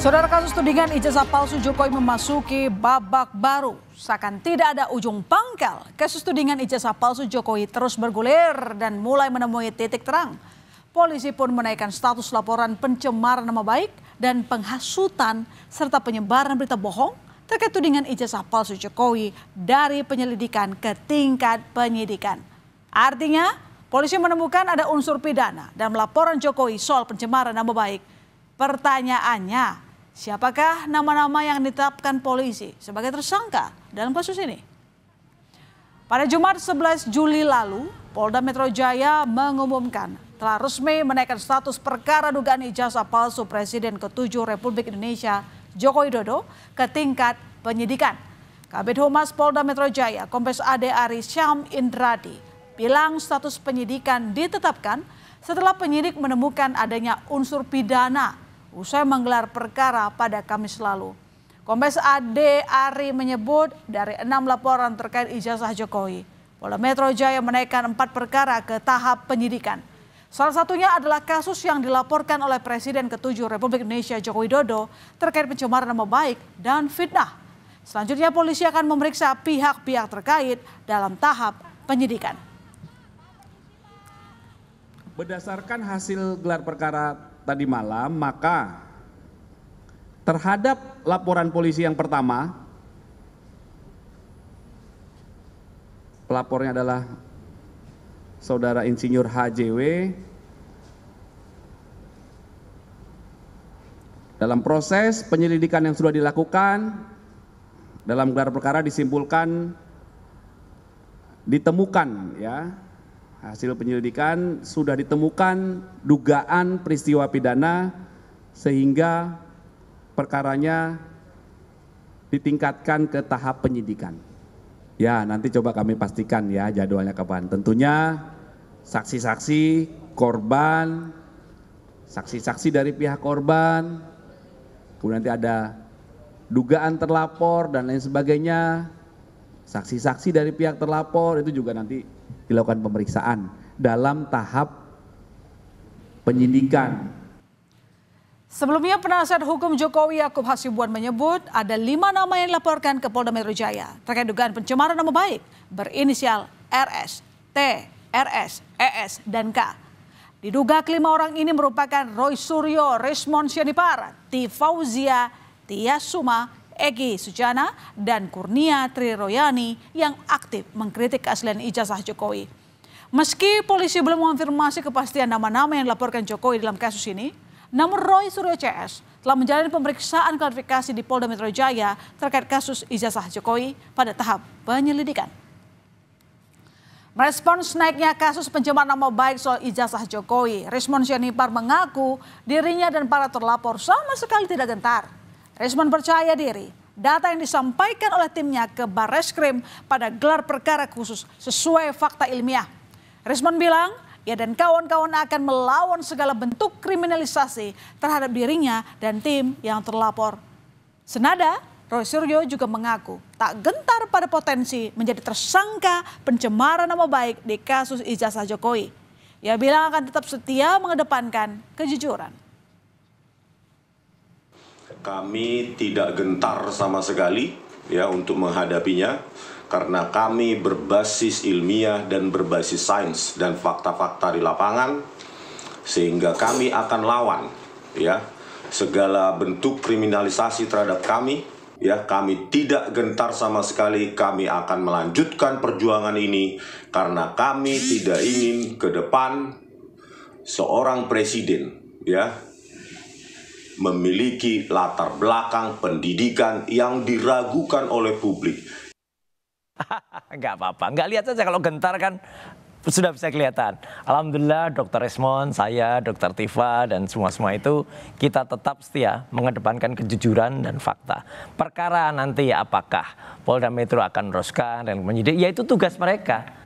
Saudara, kasus tudingan ijazah palsu Jokowi memasuki babak baru. Seakan tidak ada ujung pangkal, kasus tudingan ijazah palsu Jokowi terus bergulir dan mulai menemui titik terang. Polisi pun menaikkan status laporan pencemaran nama baik dan penghasutan serta penyebaran berita bohong terkait tudingan ijazah palsu Jokowi dari penyelidikan ke tingkat penyidikan. Artinya, polisi menemukan ada unsur pidana dalam laporan Jokowi soal pencemaran nama baik. Pertanyaannya, siapakah nama-nama yang ditetapkan polisi sebagai tersangka dalam kasus ini? Pada Jumat 11 Juli lalu, Polda Metro Jaya mengumumkan telah resmi menaikkan status perkara dugaan ijazah palsu Presiden ke-7 Republik Indonesia Joko Widodo ke tingkat penyidikan. Kabid Humas Polda Metro Jaya, Kombes Ade Ari Syam Indradi, bilang status penyidikan ditetapkan setelah penyidik menemukan adanya unsur pidana usai menggelar perkara pada Kamis lalu. Kombes Ade Ari menyebut dari 6 laporan terkait ijazah Jokowi, Polda Metro Jaya menaikkan 4 perkara ke tahap penyidikan. Salah satunya adalah kasus yang dilaporkan oleh Presiden ke-7 Republik Indonesia Joko Widodo terkait pencemaran nama baik dan fitnah. Selanjutnya polisi akan memeriksa pihak-pihak terkait dalam tahap penyidikan. Berdasarkan hasil gelar perkara tadi malam, maka terhadap laporan polisi yang pertama, pelapornya adalah Saudara Insinyur HJW. Dalam proses penyelidikan yang sudah dilakukan, dalam gelar perkara disimpulkan, ditemukan ya, hasil penyelidikan sudah ditemukan dugaan peristiwa pidana sehingga perkaranya ditingkatkan ke tahap penyidikan. Ya, nanti coba kami pastikan ya jadwalnya kapan. Tentunya saksi-saksi korban, saksi-saksi dari pihak korban, kemudian nanti ada dugaan terlapor dan lain sebagainya, saksi-saksi dari pihak terlapor itu juga nanti dilakukan pemeriksaan dalam tahap penyidikan. Sebelumnya, penasihat hukum Jokowi Yakub Hasibuan menyebut ada 5 nama yang dilaporkan ke Polda Metro Jaya terkait dugaan pencemaran nama baik berinisial RS, T, RS, ES, dan K. Diduga kelima orang ini merupakan Roy Suryo, Resmond Sianipar, T. Fauzia, Tia Suma, Egi Sujana, dan Kurnia Triroyani yang aktif mengkritik keaslian ijazah Jokowi. Meski polisi belum mengonfirmasi kepastian nama-nama yang dilaporkan Jokowi dalam kasus ini, namun Roy Suryo CS telah menjalani pemeriksaan klarifikasi di Polda Metro Jaya terkait kasus ijazah Jokowi pada tahap penyelidikan. Merespons naiknya kasus pencemaran nama baik soal ijazah Jokowi, Resmond Sianipar mengaku dirinya dan para terlapor sama sekali tidak gentar. Resmond percaya diri data yang disampaikan oleh timnya ke Barreskrim pada gelar perkara khusus sesuai fakta ilmiah. Resmond bilang ia dan kawan-kawan akan melawan segala bentuk kriminalisasi terhadap dirinya dan tim yang terlapor. Senada, Roy Suryo juga mengaku tak gentar pada potensi menjadi tersangka pencemaran nama baik di kasus ijazah Jokowi. Ia bilang akan tetap setia mengedepankan kejujuran. Kami tidak gentar sama sekali ya untuk menghadapinya karena kami berbasis ilmiah dan berbasis sains dan fakta-fakta di lapangan, sehingga kami akan lawan ya segala bentuk kriminalisasi terhadap kami. Ya, kami tidak gentar sama sekali. Kami akan melanjutkan perjuangan ini karena kami tidak ingin ke depan seorang presiden ya memiliki latar belakang pendidikan yang diragukan oleh publik. Enggak apa-apa, enggak lihat saja kalau gentar kan sudah bisa kelihatan. Alhamdulillah Dr. Resmond, saya, Dr. Tifa dan semua itu kita tetap setia mengedepankan kejujuran dan fakta. Perkara nanti apakah Polda Metro akan meneruskan dan menyidik, ya itu tugas mereka.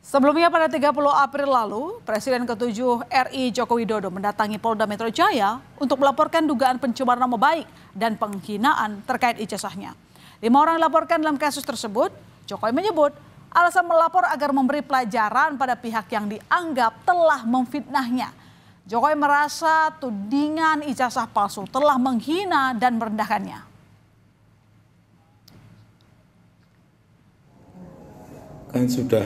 Sebelumnya pada 30 April lalu, Presiden ke-7 RI Joko Widodo mendatangi Polda Metro Jaya untuk melaporkan dugaan pencemaran nama baik dan penghinaan terkait ijazahnya. 5 orang dilaporkan dalam kasus tersebut. Jokowi menyebut alasan melapor agar memberi pelajaran pada pihak yang dianggap telah memfitnahnya. Jokowi merasa tudingan ijazah palsu telah menghina dan merendahkannya. Kan sudah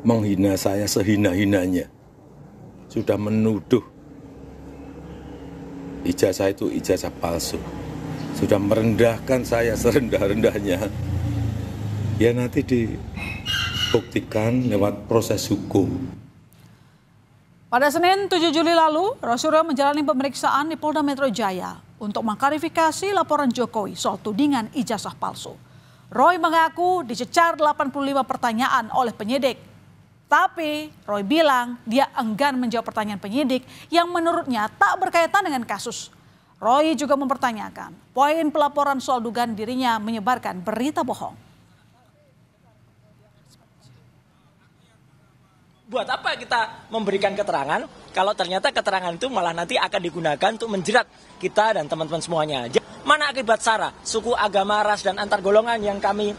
menghina saya sehina-hinanya. Sudah menuduh ijazah itu ijazah palsu. Sudah merendahkan saya serendah-rendahnya. Ya nanti dibuktikan lewat proses hukum. Pada Senin 7 Juli lalu, Roy Suryo menjalani pemeriksaan di Polda Metro Jaya untuk mengklarifikasi laporan Jokowi soal tudingan ijazah palsu. Roy mengaku dicecar 85 pertanyaan oleh penyidik. Tapi Roy bilang dia enggan menjawab pertanyaan penyidik yang menurutnya tak berkaitan dengan kasus. Roy juga mempertanyakan poin pelaporan soal dugaan dirinya menyebarkan berita bohong. Buat apa kita memberikan keterangan kalau ternyata keterangan itu malah nanti akan digunakan untuk menjerat kita dan teman-teman semuanya. Mana akibat SARA, suku, agama, ras, dan antar golongan yang kami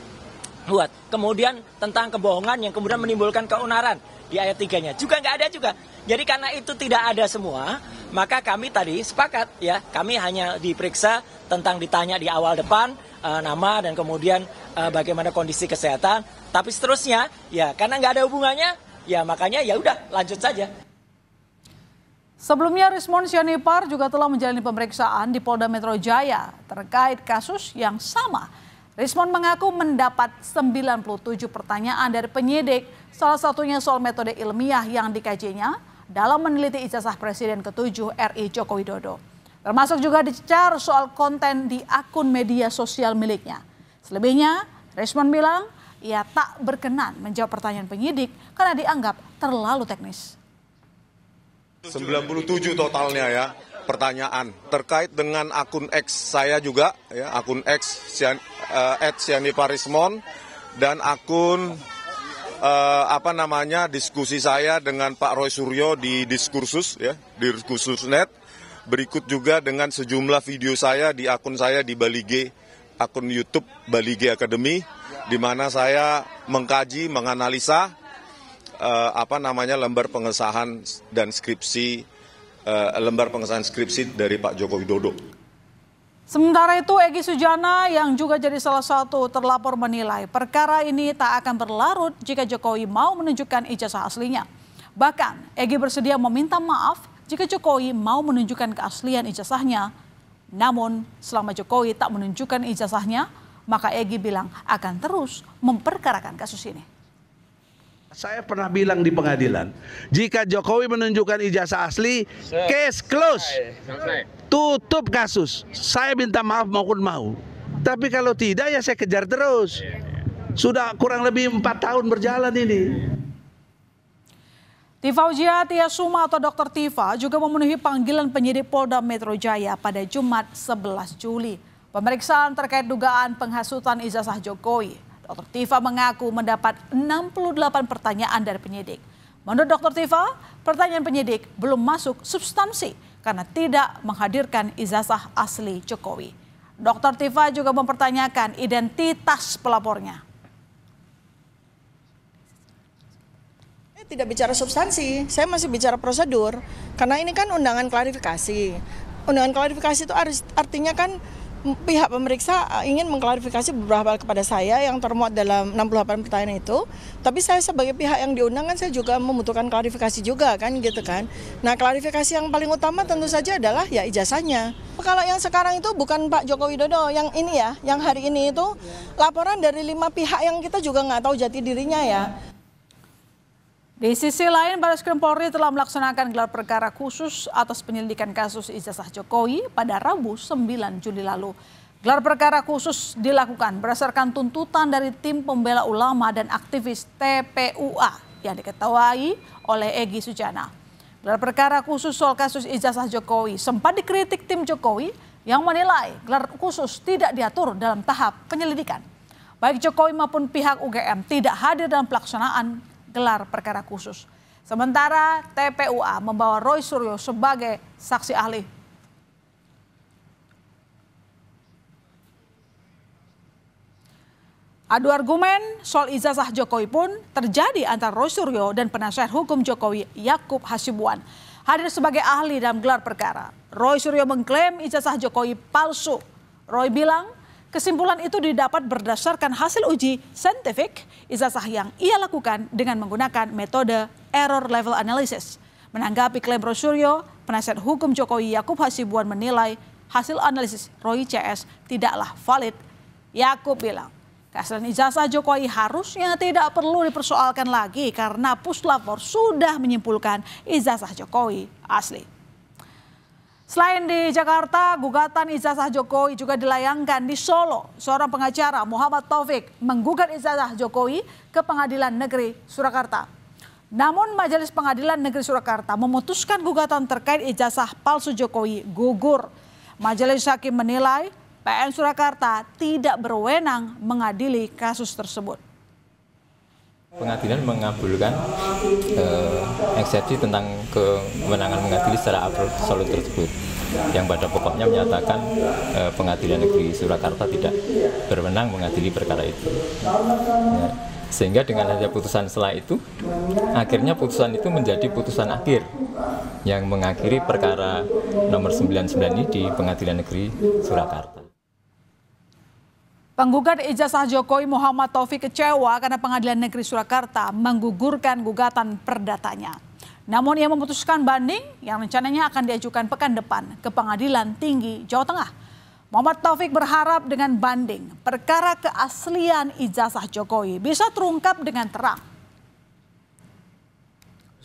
buat. Kemudian tentang kebohongan yang kemudian menimbulkan keonaran di ayat 3-nya. Juga nggak ada juga. Jadi karena itu tidak ada semua, maka kami tadi sepakat ya, kami hanya diperiksa tentang ditanya di awal depan, nama dan kemudian bagaimana kondisi kesehatan. Tapi seterusnya ya karena nggak ada hubungannya, ya makanya ya udah lanjut saja. Sebelumnya Rismond Sianipar juga telah menjalani pemeriksaan di Polda Metro Jaya terkait kasus yang sama. Rismond mengaku mendapat 97 pertanyaan dari penyidik, salah satunya soal metode ilmiah yang dikajinya dalam meneliti ijazah Presiden ke-7 RI Joko Widodo. Termasuk juga dicecar soal konten di akun media sosial miliknya. Selebihnya, Rismond bilang ia tak berkenan menjawab pertanyaan penyidik karena dianggap terlalu teknis. 97 totalnya ya pertanyaan terkait dengan akun X saya juga ya, akun X @sianiparismon dan akun diskusi saya dengan Pak Roy Suryo di diskursus ya, di diskursus.net. Berikut juga dengan sejumlah video saya di akun saya di Balige, akun YouTube Balige Academy, di mana saya mengkaji, menganalisa lembar pengesahan dan skripsi dari Pak Joko Widodo. Sementara itu Egy Sujana yang juga jadi salah satu terlapor menilai perkara ini tak akan berlarut jika Jokowi mau menunjukkan ijazah aslinya. Bahkan Egy bersedia meminta maaf jika Jokowi mau menunjukkan keaslian ijazahnya. Namun selama Jokowi tak menunjukkan ijazahnya, maka Egy bilang akan terus memperkarakan kasus ini. Saya pernah bilang di pengadilan, jika Jokowi menunjukkan ijazah asli, case close, tutup kasus. Saya minta maaf maupun mau. Tapi kalau tidak ya saya kejar terus. Sudah kurang lebih 4 tahun berjalan ini. Tifauzia Tiasuma atau Dr. Tifa juga memenuhi panggilan penyidik Polda Metro Jaya pada Jumat 11 Juli. Pemeriksaan terkait dugaan penghasutan ijazah Jokowi. Dr. Tifa mengaku mendapat 68 pertanyaan dari penyidik. Menurut Dr. Tifa, pertanyaan penyidik belum masuk substansi karena tidak menghadirkan ijazah asli Jokowi. Dr. Tifa juga mempertanyakan identitas pelapornya. Tidak bicara substansi, saya masih bicara prosedur. Karena ini kan undangan klarifikasi. Undangan klarifikasi itu artinya kan pihak pemeriksa ingin mengklarifikasi beberapa hal kepada saya yang termuat dalam 68 pertanyaan itu. Tapi saya sebagai pihak yang diundang kan saya juga membutuhkan klarifikasi juga kan gitu kan. Nah klarifikasi yang paling utama tentu saja adalah ya ijazahnya. Kalau yang sekarang itu bukan Pak Joko Widodo, yang ini ya, yang hari ini itu laporan dari 5 pihak yang kita juga nggak tahu jati dirinya ya. Di sisi lain, Barreskrim Polri telah melaksanakan gelar perkara khusus atas penyelidikan kasus ijazah Jokowi pada Rabu 9 Juli lalu. Gelar perkara khusus dilakukan berdasarkan tuntutan dari tim pembela ulama dan aktivis TPUA yang diketuai oleh Egy Sujana. Gelar perkara khusus soal kasus ijazah Jokowi sempat dikritik tim Jokowi yang menilai gelar khusus tidak diatur dalam tahap penyelidikan. Baik Jokowi maupun pihak UGM tidak hadir dalam pelaksanaan gelar perkara khusus. Sementara TPUA membawa Roy Suryo sebagai saksi ahli. Adu argumen soal ijazah Jokowi pun terjadi antara Roy Suryo dan penasihat hukum Jokowi Yakub Hasibuan. hadir sebagai ahli dalam gelar perkara. Roy Suryo mengklaim ijazah Jokowi palsu. Roy bilang kesimpulan itu didapat berdasarkan hasil uji saintifik ijazah yang ia lakukan dengan menggunakan metode error level analysis. Menanggapi klaim Roy Suryo, penasihat hukum Jokowi Yakub Hasibuan menilai hasil analisis Roy CS tidaklah valid. Yakub bilang keaslian ijazah Jokowi harusnya tidak perlu dipersoalkan lagi karena puslapor sudah menyimpulkan ijazah Jokowi asli. Selain di Jakarta, gugatan ijazah Jokowi juga dilayangkan di Solo. Seorang pengacara Muhammad Taufik menggugat ijazah Jokowi ke Pengadilan Negeri Surakarta. Namun Majelis Pengadilan Negeri Surakarta memutuskan gugatan terkait ijazah palsu Jokowi gugur. Majelis Hakim menilai PN Surakarta tidak berwenang mengadili kasus tersebut. Pengadilan mengabulkan eksepsi tentang kewenangan mengadili secara absolut tersebut, yang pada pokoknya menyatakan Pengadilan Negeri Surakarta tidak berwenang mengadili perkara itu. Ya, sehingga dengan adanya putusan setelah itu, akhirnya putusan itu menjadi putusan akhir yang mengakhiri perkara nomor 99 ini di Pengadilan Negeri Surakarta. Penggugat ijazah Jokowi Muhammad Taufik kecewa karena Pengadilan Negeri Surakarta menggugurkan gugatan perdatanya. Namun ia memutuskan banding yang rencananya akan diajukan pekan depan ke Pengadilan Tinggi Jawa Tengah. Muhammad Taufik berharap dengan banding perkara keaslian ijazah Jokowi bisa terungkap dengan terang.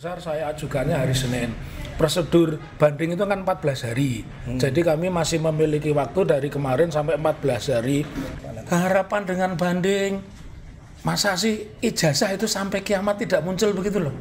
Saya ajukannya hari Senin. Prosedur banding itu kan 14 hari. Jadi kami masih memiliki waktu dari kemarin sampai 14 hari. Harapan dengan banding, masa sih ijazah itu sampai kiamat tidak muncul begitu loh.